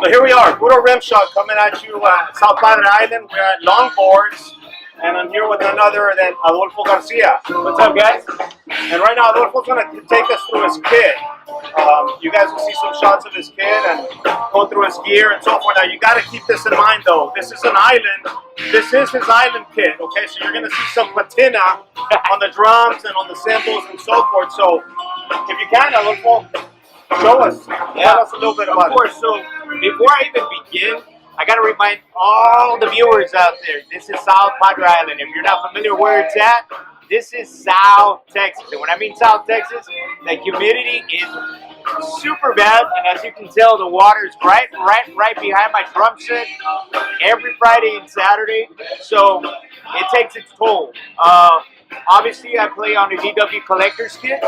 So here we are, Puro RimShot coming at you at South Padre Island. We're at Longboards, and I'm here with none other than Adolfo Garcia. What's up, guys? And right now, Adolfo's going to take us through his kit. You guys will see some shots of his kit and go through his gear and so forth. Now, you got to keep this in mind, though. This is an island. This is his island kit, okay? So you're going to see some patina on the drums and on the cymbals and so forth. So if you can, Adolfo, show us. Tell us a little bit about it. Of course. So before I even begin, I got to remind all the viewers out there, this is South Padre Island. If you're not familiar where it's at, this is South Texas. And when I mean South Texas, the humidity is super bad. And as you can tell, the water is right behind my drum set every Friday and Saturday. So it takes its toll. Obviously, I play on a DW Collector's kit.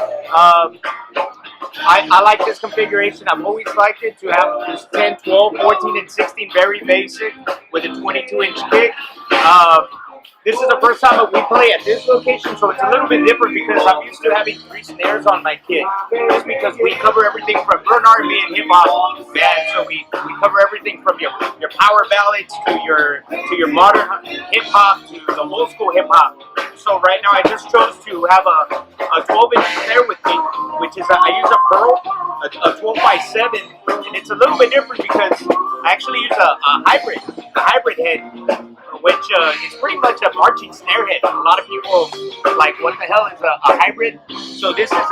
I like this configuration. I've always liked it to have this 10, 12, 14, and 16 very basic with a 22-inch kick. This is the first time that we play at this location, so it's a little bit different because I'm used to having 3 snares on my kit. Just because we cover everything from R&B and hip-hop band, so we cover everything from your power ballads to your modern hip-hop to the old school hip-hop. So right now I just chose to have a 12-inch snare with me, which is I use a Pearl, a 12x7, and it's a little bit different because I actually use a hybrid head, which is pretty much a marching snare head. A lot of people like, what the hell is a hybrid? So this is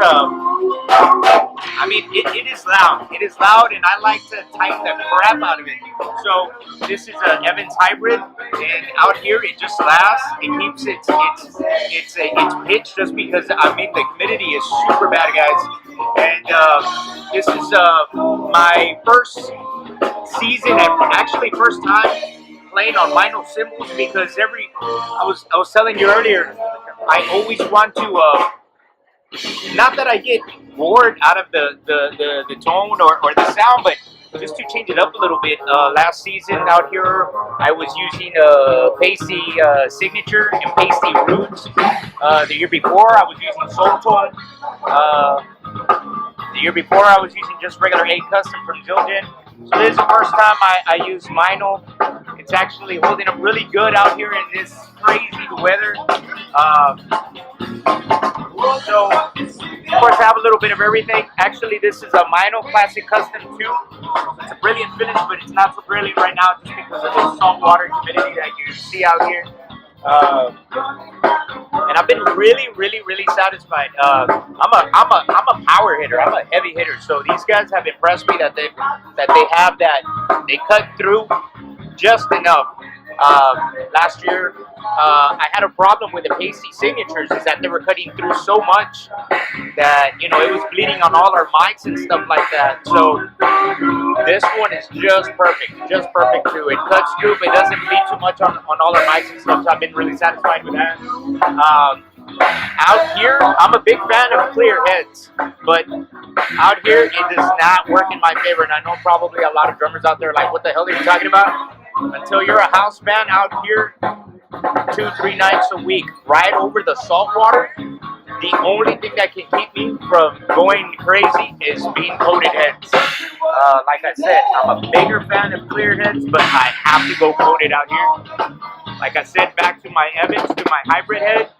I mean, it is loud. It is loud, and I like to tighten the crap out of it. So this is an Evans hybrid, and out here it just lasts. It keeps its pitch just because, I mean, the humidity is super bad, guys. And this is my first season, and actually first time playing on vinyl cymbals, because I was telling you earlier, I always want to not that I get bored out of the tone or the sound, but just to change it up a little bit. Last season out here, I was using Pasty Signature and Pasty Roots. The year before, I was using Soul Tone. The year before, I was using just regular A Custom from Zildjian. So this is the first time I use vinyl. It's actually holding up really good out here in this crazy weather. So, of course, I have a little bit of everything. Actually, this is a vinyl Classic Custom 2. It's a brilliant finish, but it's not so brilliant right now just because of the salt water humidity that you see out here. And I've been really satisfied. I'm a power hitter. I'm a heavy hitter. So these guys have impressed me that they cut through just enough. Last year, I had a problem with the Pasty Signatures, is that they were cutting through so much that, you know, it was bleeding on all our mics and stuff like that. So this one is just perfect too. It cuts through, but it doesn't bleed too much on all our mics and stuff. So I've been really satisfied with that. Out here, I'm a big fan of clear heads, but out here it does not work in my favor. And I know probably a lot of drummers out there are like, what the hell are you talking about? Until you're a house band out here 2-3 nights a week, right over the salt water, the only thing that can keep me from going crazy is being coated heads. Like I said, I'm a bigger fan of clear heads, but I have to go coated out here. Like I said, back to my Evans, to my hybrid head,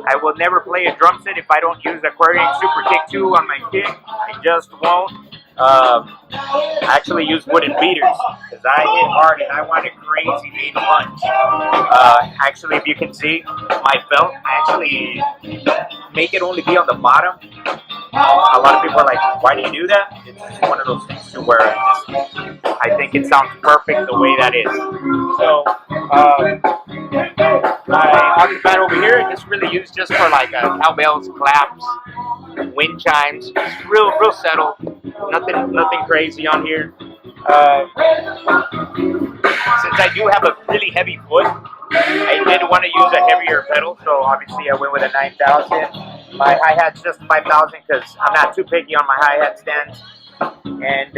I will never play a drum set if I don't use Aquarium Super Kick 2 on my kick. I just won't. I actually use wooden beaters because I hit hard and I want a crazy mean punch. Actually, if you can see my belt, I actually make it only be on the bottom. A lot of people are like, why do you do that? It's just one of those things to where I think it sounds perfect the way that is. So, my octopad over here is really used just for like cowbells, claps, wind chimes. It's real subtle. Nothing crazy on here. Since I do have a really heavy foot, I did want to use a heavier pedal, so obviously I went with a 9000. My hi-hat's just 5000 because I'm not too picky on my hi-hat stands. And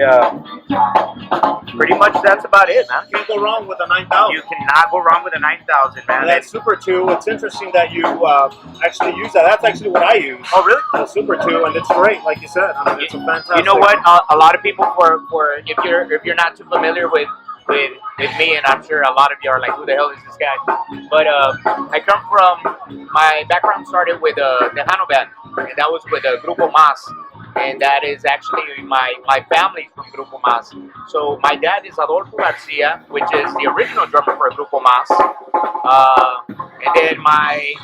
pretty much that's about it, man. You can't go wrong with a 9000. You cannot go wrong with a 9000, man. And that Super 2, it's interesting that you actually use that. That's actually what I use. Oh, really? The Super 2, and it's great, like you said. I mean, it's a fantastic. You know what? A lot of people, for if you're not too familiar with me, and I'm sure a lot of you are like, who the hell is this guy? But I come from, my background started with the Tejano band, and that was with Grupo Mazz. And that is actually my family's from Grupo Mazz. So my dad is Adolfo Garcia, which is the original drummer for Grupo Mazz. And then my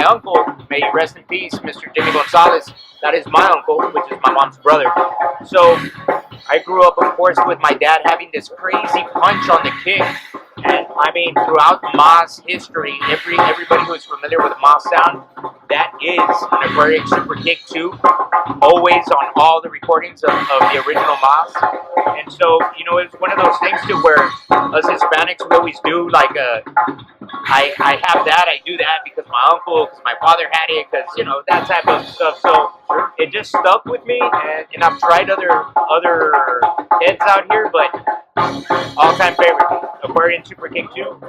uncle, may he rest in peace, Mr. Jimmy Gonzalez, that is my uncle, which is my mom's brother. So I grew up, of course, with my dad having this crazy punch on the kick. And I mean, throughout Mazz history, everybody who's familiar with the Mazz sound, that is an aquatic super kick too, always on all the recordings of the original Mazz. And so, you know, it's one of those things too where us Hispanics, we always do like I have that, I do that because my uncle, because my father had it, because, you know, that type of stuff. So it just stuck with me, and I've tried other heads out here, but all-time favorite, Aquarian Super Kick 2.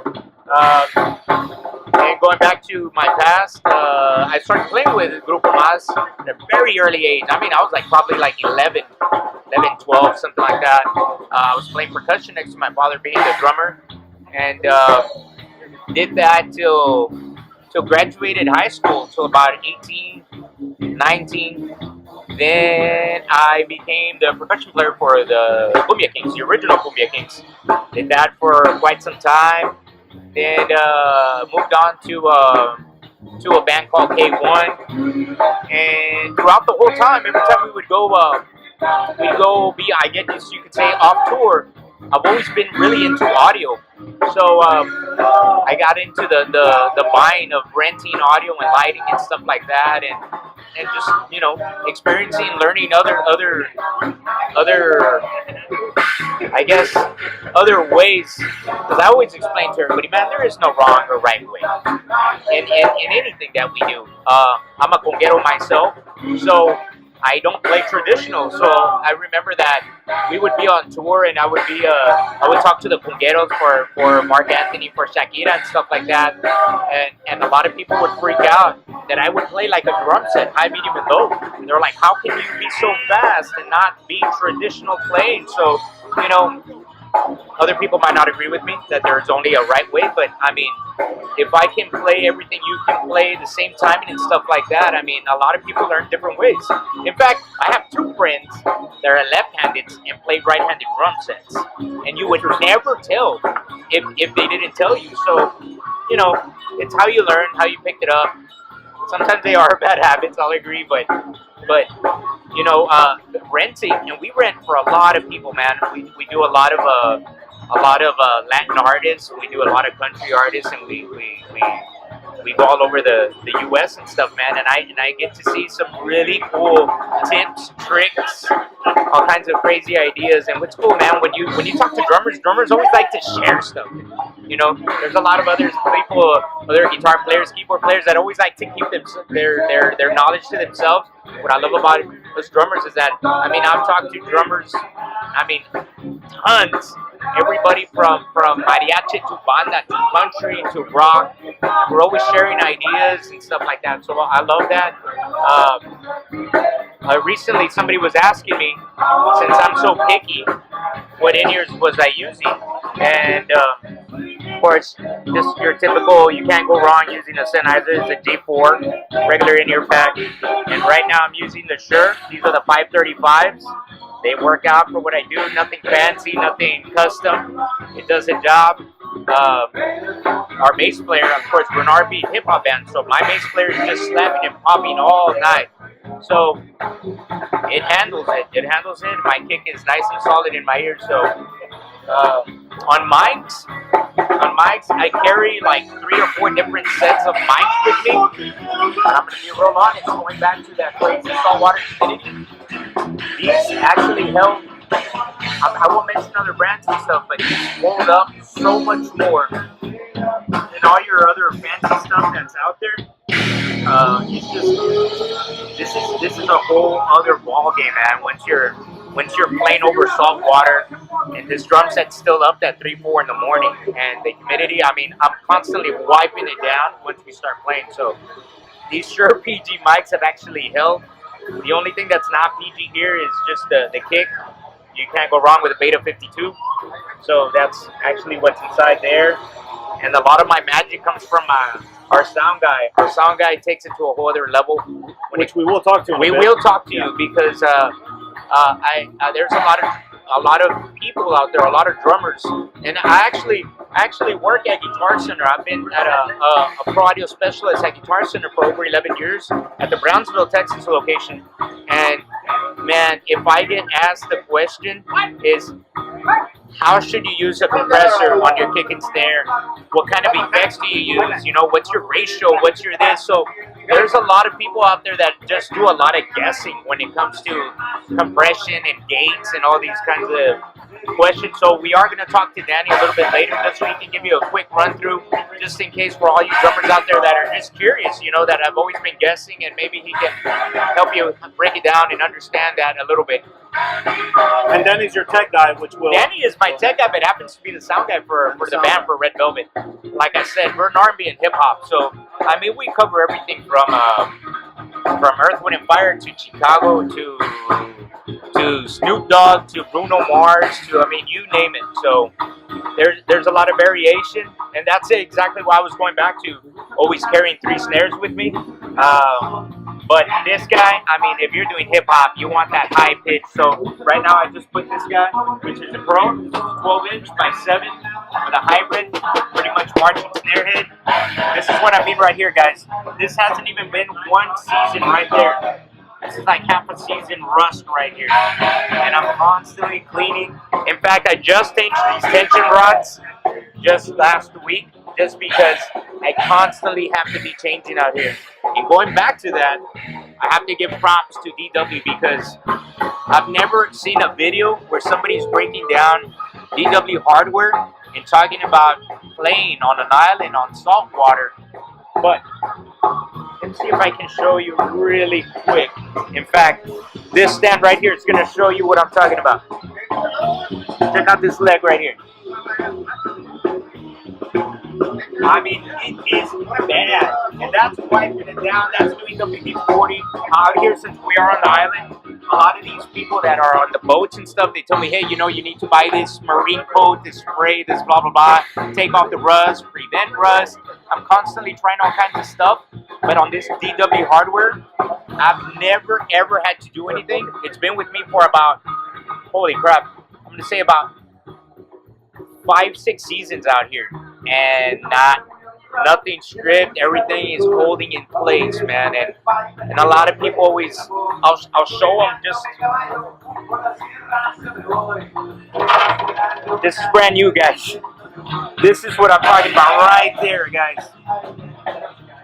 And going back to my past, I started playing with Grupo Mazz at a very early age. I mean, I was like probably like 11, 12, something like that. I was playing percussion next to my father being the drummer, and did that till graduated high school, till about 18, 19. Then I became the percussion player for the Kumbia Kings, the original Kumbia Kings. Did that for quite some time. Then moved on to a band called K1. And throughout the whole time, every time we would go be, I guess you could say, off tour, I've always been really into audio. So I got into the buying of renting audio and lighting and stuff like that, and just, you know, experiencing, learning other I guess other ways, because I always explain to everybody, man, there is no wrong or right way in anything that we do. I'm a conguero myself, so I don't play traditional. So I remember that we would be on tour, and I would talk to the congueros for Mark Anthony, for Shakira and stuff like that, and a lot of people would freak out that I would play like a drum set, high, medium, and low. And they're like, how can you be so fast and not be traditional playing? So, you know, other people might not agree with me that there's only a right way, but I mean, if I can play everything you can play, the same timing and stuff like that, I mean, a lot of people learn different ways. In fact, I have two friends that are left-handed and play right-handed drum sets, and you would never tell if they didn't tell you. So, you know, it's how you learn, how you picked it up. Sometimes they are bad habits, I'll agree, but you know, renting, and we rent for a lot of people, man. We do a lot of Latin artists, we do a lot of country artists, and we go all over the U.S. and stuff, man. And I get to see some really cool tips, tricks, all kinds of crazy ideas. And what's cool, man, when you talk to drummers always like to share stuff. You know, there's a lot of other people, other guitar players, keyboard players that always like to keep their knowledge to themselves. What I love about us drummers is that, I mean, I've talked to drummers, I mean, tons. Everybody from mariachi to banda to country to rock. We're always sharing ideas and stuff like that. So I love that. Recently, somebody was asking me, since I'm so picky, what in-ears was I using? And of course, just your typical, you can't go wrong using a Sennheiser. It's a G4 regular in-ear pack. And right now I'm using the Shure. These are the 535s. They work out for what I do. Nothing fancy, nothing custom. It does a job. Our bass player, of course, we're an R&B hip-hop band, so my bass player is just slapping and popping all night. So it handles it. It handles it. My kick is nice and solid in my ears. So on mics, I carry like 3 or 4 different sets of mics with me. And I'm going to be real honest, going back to that crazy saltwater humidity. These actually held, I won't mention other brands and stuff, but these hold up so much more than all your other fancy stuff that's out there. It's just, this this is a whole other ball game, man. Once you're playing over salt water, and this drum set's still up at 3, 4 in the morning, and the humidity. I mean, I'm constantly wiping it down once we start playing. So these Shure PG mics have actually held. The only thing that's not PG here is just the kick. You can't go wrong with a Beta 52. So that's actually what's inside there. And a lot of my magic comes from our sound guy. Our sound guy takes it to a whole other level. Which we will talk to. We will talk to you because there's a lot of people out there, a lot of drummers, and I actually work at Guitar Center. I've been at a pro audio specialist at Guitar Center for over 11 years at the Brownsville, Texas location. And man, if I get asked the question is, how should you use a compressor on your kick and snare? What kind of effects do you use? You know, what's your ratio? What's your this? So there's a lot of people out there that just do a lot of guessing when it comes to compression and gains and all these kinds of questions. So we are going to talk to Danny a little bit later just so he can give you a quick run through, just in case for all you drummers out there that are just curious, you know, that have always been guessing, and maybe he can help you break it down and understand that a little bit. And Danny's your tech guy, which will... Danny is my tech guy, but happens to be the sound guy for the band for Red Velvet. Like I said, we're an R&B and hip-hop, so, I mean, we cover everything from Earth, Wind & Fire to Chicago to Snoop Dogg to Bruno Mars to, I mean, you name it. So there's a lot of variation, and that's exactly why I was going back to always carrying 3 snares with me. But this guy, I mean, if you're doing hip-hop, you want that high pitch. So right now I just put this guy, which is a Pro, 12-inch by 7 with a hybrid, pretty much marching snare head. This is what I mean right here, guys. This hasn't even been 1 season right there. This is like half a season rust right here. And I'm constantly cleaning. In fact, I just changed these tension rods just last week, just because I constantly have to be changing out here. And going back to that, I have to give props to DW because I've never seen a video where somebody's breaking down DW hardware and talking about playing on an island on salt water. But let's see if I can show you really quick. In fact, this stand right here is going to show you what I'm talking about. Check out this leg right here. I mean, it is bad. And that's wiping it down. That's doing WD-40. Out here, since we are on the island, a lot of these people that are on the boats and stuff, they tell me, hey, you know, you need to buy this marine coat, this spray, this blah, blah, blah. Take off the rust, prevent rust. I'm constantly trying all kinds of stuff. But on this DW hardware, I've never, ever had to do anything. It's been with me for about, holy crap, I'm going to say about 5, 6 seasons out here. And nothing stripped, everything is holding in place, man. And a lot of people always, I'll show them just, this is brand new, guys. This is what I'm talking about right there, guys.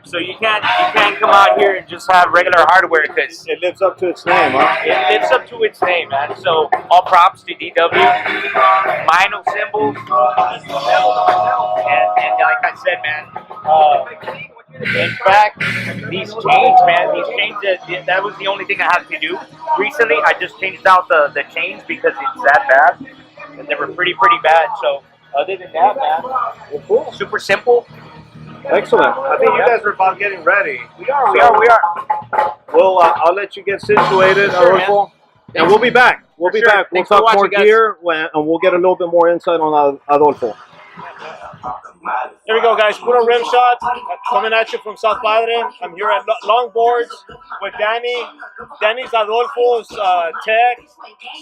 So you can't come out here and just have regular hardware because it lives up to its name, huh? It lives up to its name, man. So all props to DW. Vinyl symbols. And like I said, man, in fact, these chains, man, that was the only thing I had to do. Recently, I just changed out the chains because it's that bad. And they were pretty bad. So other than that, man, we're cool. Super simple. Excellent. I think you guys are about getting ready. We are. Well, I'll let you get situated, Adolfo. And we'll be back. We'll be back. We'll talk more gear, and we'll get a little bit more insight on Adolfo. Here we go, guys. Puro RimShot coming at you from South Padre. I'm here at Longboards with Danny. Danny's Adolfo's tech,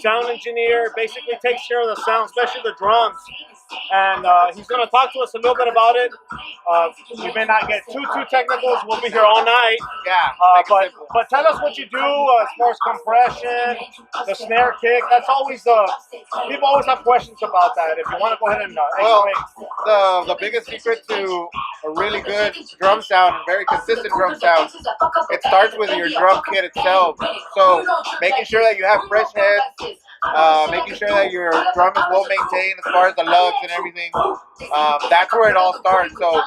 sound engineer, basically takes care of the sound, especially the drums. And he's going to talk to us a little bit about it. We may not get too technical. We'll be here all night. Yeah. But tell us what you do as far as compression, the snare kick. That's always people always have questions about that. If you want to go ahead and explain. The biggest secret to a really good drum sound, and very consistent drum sound, it starts with your drum kit itself. So making sure that you have fresh heads, making sure that your drum is well maintained as far as the lugs and everything. That's where it all starts. So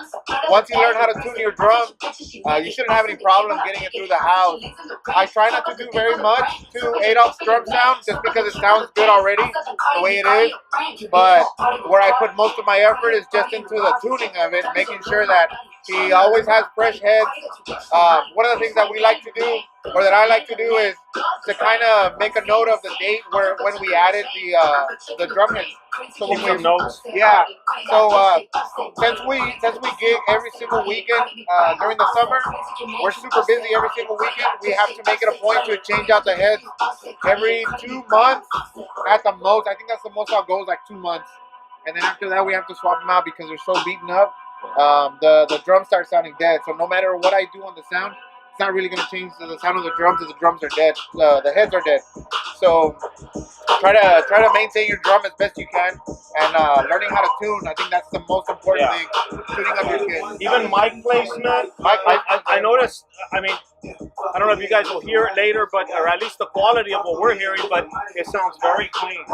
once you learn how to tune your drum, you shouldn't have any problem getting it through the house. I try not to do very much to Adolf's drum sound just because it sounds good already the way it is. But where I put most of my effort is just into the tuning of it, making sure that he always has fresh heads. One of the things that we like to do, or that I like to do, is to kind of make a note of the date when we added the drum heads. So Keep some notes. Yeah. So since we gig every single weekend during the summer, we're super busy every single weekend. We have to make it a point to change out the heads every 2 months at the most. I think that's the most I'll go is like 2 months, and then after that we have to swap them out because they're so beaten up. The drums start sounding dead. So no matter what I do on the sound, it's not really going to change the sound of the drums if the drums are dead. The heads are dead. So try to maintain your drum as best you can, and learning how to tune. I think that's the most important thing. Tuning up your kit. Even mic placement. I noticed. I mean, I don't know if you guys will hear it later, but or at least the quality of what we're hearing, but it sounds very clean.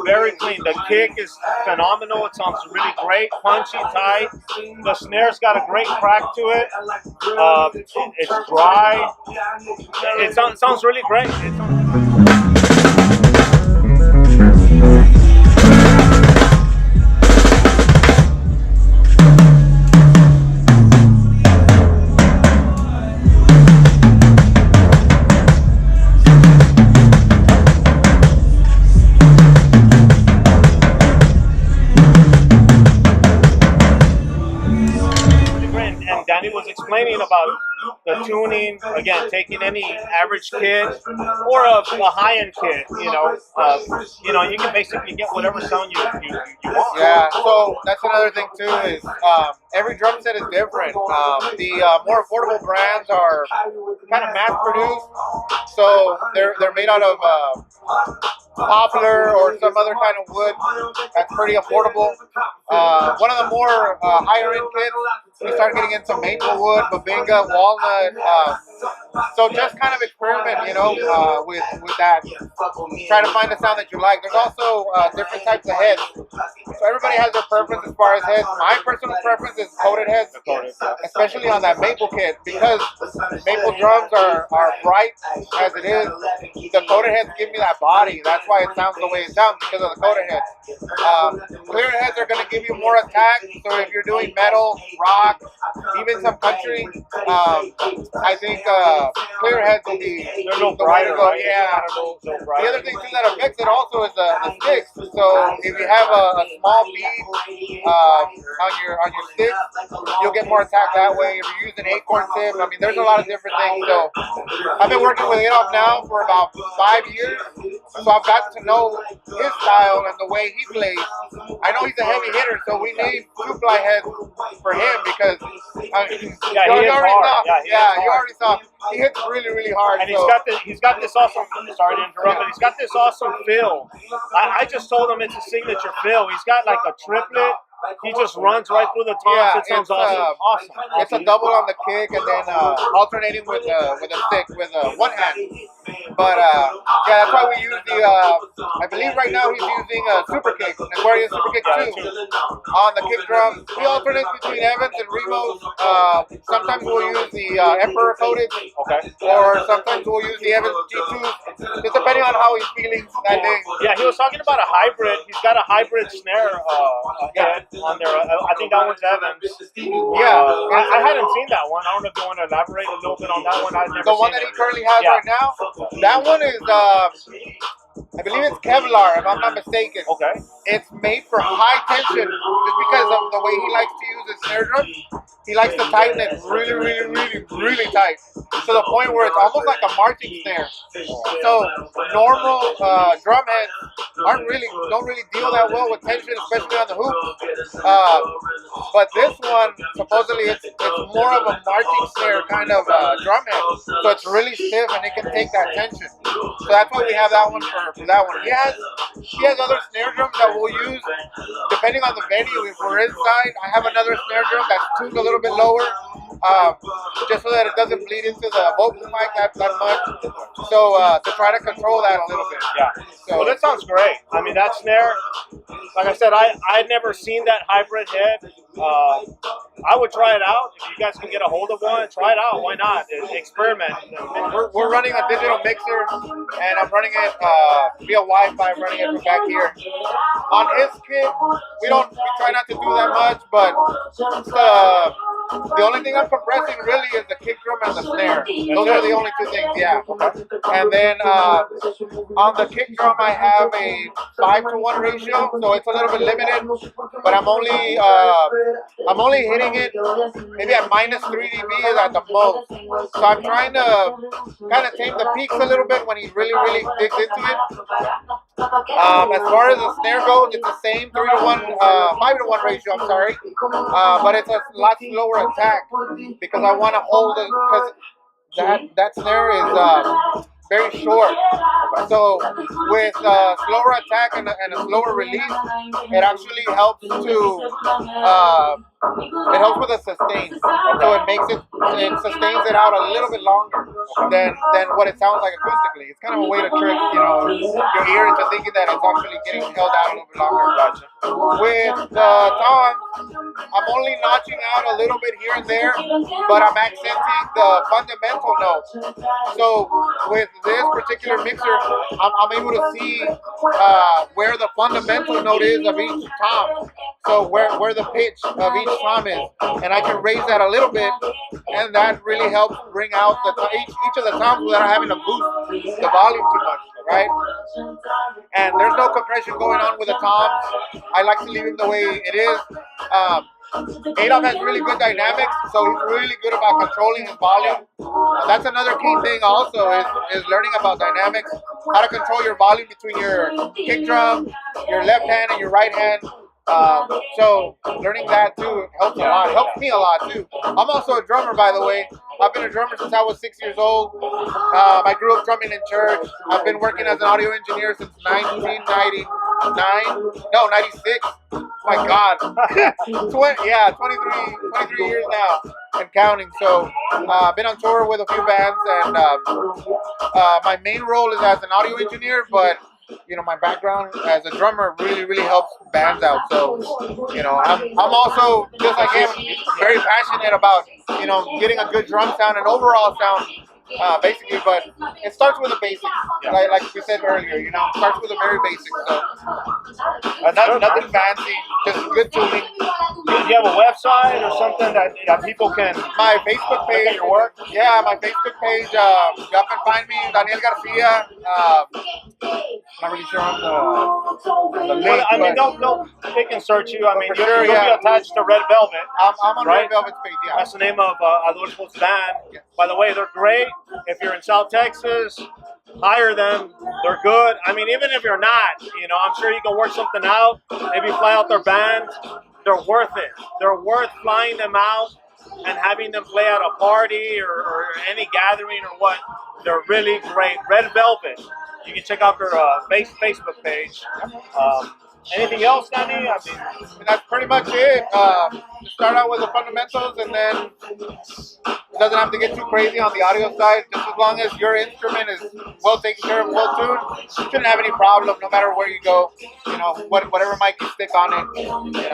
Very clean. The kick is phenomenal. It sounds really great, punchy, tight. The snare's got a great crack to it. It's dry. It sounds really great. Danny was explaining about the tuning, again, taking any average kit or a high-end kit, you can basically get whatever sound you want. Yeah, so that's another thing too is every drum set is different. The more affordable brands are kind of mass-produced, so they're made out of poplar or some other kind of wood that's pretty affordable. One of the more higher-end kits, we start getting into maple wood, babinga, walnut. So just kind of experiment, with that. Try to find a sound that you like. There's also different types of heads. So everybody has their preference as far as heads. My personal preference is coated heads, especially on that maple kit, because maple drums are bright as it is. The coated heads give me that body. That's why it sounds the way it sounds, because of the coated heads. Clear heads are going to give you more attack. So if you're doing metal, rock, even some country, I think clear heads will be they're no brighter, right? Yeah. No The other thing too that affects it also is the sticks. So if you have a small bead on your stick, you'll get more attack that way. If you're using acorn tip, I mean, there's a lot of different things. So I've been working with Adolf now for about 5 years, so I've gotten to know his style and the way he plays. I know he's a heavy hitter, so we need 2-ply heads for him because you already saw he hits really, really hard. And he's got this awesome. Sorry to interrupt, but he's got this awesome fill. I just told him it's a signature fill. He's got like a triplet. He just runs right through the toms. Yeah, it sounds awesome. It's a double on the kick and then alternating with a stick with one hand. But that's why we use the. I believe right now he's using a super kick, an Aquarius super kick 2 on the kick drum. He alternates between Evans and Remos. Sometimes we'll use the Emperor coated, or sometimes we'll use the Evans G2, just depending on how he's feeling that day. Yeah, he was talking about a hybrid. He's got a hybrid snare head on there. I think that one's Evans. I hadn't seen that one. I don't know if you want to elaborate a little bit on that one. I've never the one that he currently has right now. That one is, I believe it's Kevlar, if I'm not mistaken. Okay. It's made for high tension, just because of the way he likes to use his snare drum. He likes to tighten it really, really, really, really tight, to the point where it's almost like a marching snare. So normal drum heads don't really deal that well with tension, especially on the hoops. But this one, supposedly, it's more of a marching snare kind of drum head. So it's really stiff and it can take that tension. So that's why we have that one for that one. He has other snare drums that we'll use depending on the venue. If we're inside, I have another snare drum that's tuned a little bit lower. just so that it doesn't bleed into the vocal mic that much. So to try to control that a little bit. Yeah. So, Well, that sounds great. I mean, that snare, like I said, I'd never seen that hybrid head. I would try it out. If you guys can get a hold of one, try it out. Why not? Experiment. we're running a digital mixer, and I'm running it via Wi-Fi. I'm running it from back here. On his kit, we try not to do that much, but the only thing I'm compressing really is the kick drum and the snare. Those are the only two things, yeah. And then on the kick drum, I have a 5-to-1 ratio, so it's a little bit limited. But I'm only hitting it maybe at -3 dB at the most. So I'm trying to kind of tame the peaks a little bit when he really digs into it. As far as the snare goes, it's the same 5-to-1 ratio. I'm sorry, but it's a lot slower attack because I want to hold it because that snare is very short. So with slower attack and a slower release, it actually helps to it helps with the sustain. So it sustains it out a little bit longer than what it sounds like acoustically. It's kind of a way to trick your ear into thinking that it's actually getting held out a little bit longer. Gotcha. With the toms, I'm only notching out a little bit here and there, but I'm accenting the fundamental notes. So with this particular mixer, I'm able to see where the fundamental note is of each tom. So where the pitch of each tom is, and I can raise that a little bit, and that really helps bring out each of the toms without having to boost the volume too much, right? And there's no compression going on with the toms. I like to leave it the way it is. Adolf has really good dynamics, so he's really good about controlling his volume. That's another key thing also is learning about dynamics, how to control your volume between your kick drum, your left hand, and your right hand. So learning that too helps a lot. It helps me a lot too. I'm also a drummer, by the way. I've been a drummer since I was 6 years old. I grew up drumming in church. I've been working as an audio engineer since 1999. No, 96. Oh my God. 23 years now and counting. So I've been on tour with a few bands, and my main role is as an audio engineer, but my background as a drummer really helps bands out. So, I'm also, just like him, very passionate about, getting a good drum sound and overall sound, basically, but it starts with the basics, like we said earlier, it starts with the very basics. So, nothing fancy, just good tuning. Do you have a website or something that people can? My Facebook page. Your work? Yeah, my Facebook page. Y'all can find me, Daniel Garcia. Not really sure on the link. Well, I mean, no, they can search you. I mean, sure, you'll be attached to Red Velvet. I'm on right? Red Velvet's page. Yeah, that's the name of Adolfo's band. Yes. By the way, they're great. If you're in South Texas, hire them. They're good. I mean, even if you're not, I'm sure you can work something out. Maybe fly out their band. They're worth it. They're worth flying them out and having them play at a party or any gathering or what. They're really great. Red Velvet. You can check out their Facebook page. Anything else, Danny? I mean, that's pretty much it. Start out with the fundamentals, and then it doesn't have to get too crazy on the audio side. Just as long as your instrument is well taken care of, well tuned, you shouldn't have any problem no matter where you go. Whatever mic you stick on it,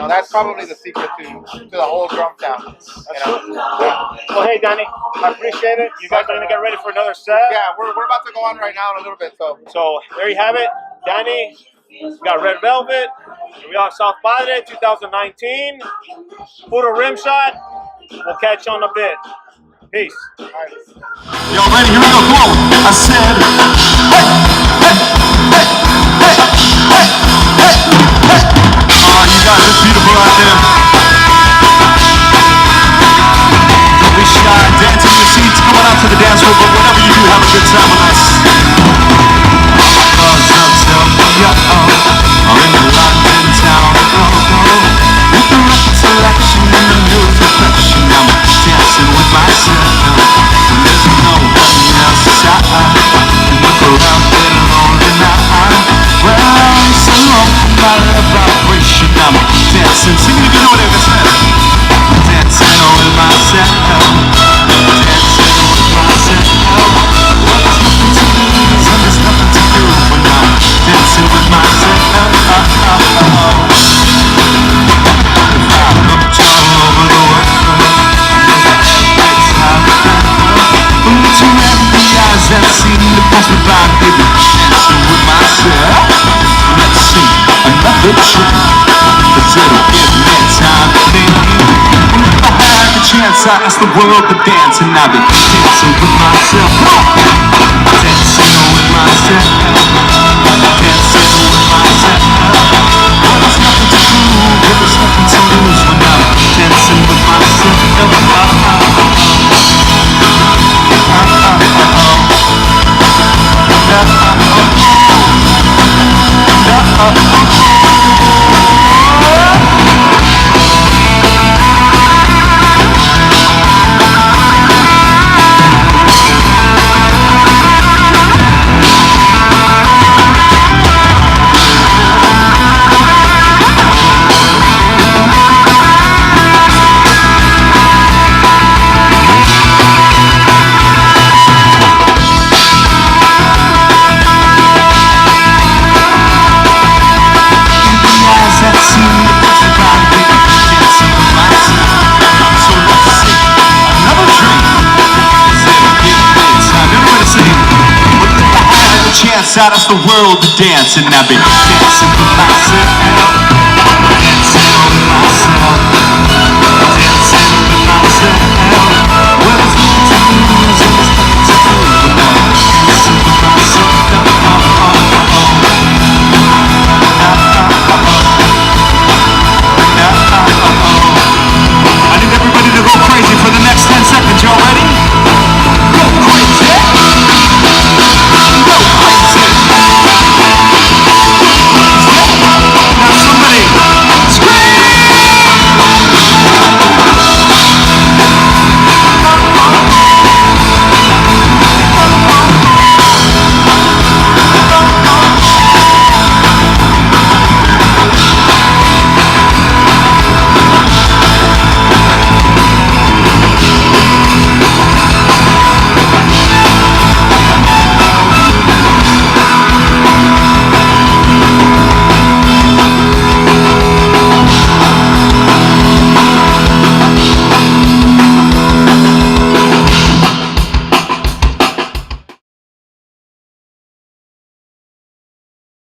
that's probably the secret to the whole drum sound. Well, hey, Danny, I appreciate it. You guys are gonna get ready for another set. Yeah, we're about to go on right now in a little bit. So there you have it, Danny. We got Red Velvet. We are South Padre 2019. Puro RimShot. We'll catch you on a bit. Peace. Y'all ready? Here we go. Come on. I said, hey, hey, hey, hey, hey, hey, hey. Oh, you guys are beautiful out there. Don't be shy. Dance in your seats. Come on out to the dance floor. But whatever you do, have a good time with us. Or in the London town, with the record selection and the new perfection, I'm dancing with myself. When there's no one else inside, look around, get along tonight. Well, it's a long matter of vibration. I'm dancing, singing if you know what it is. Dancing with myself. good drink, 'cause it'll give me time to think. And if I had the chance, I'd ask the world to dance, and I'd be dancing with myself. Dancing with myself. Dancing with myself. Well, there's nothing to prove, but there's nothing to lose when I'm dancing with myself. I'd ask the world to dance, and I'd be dancing with myself.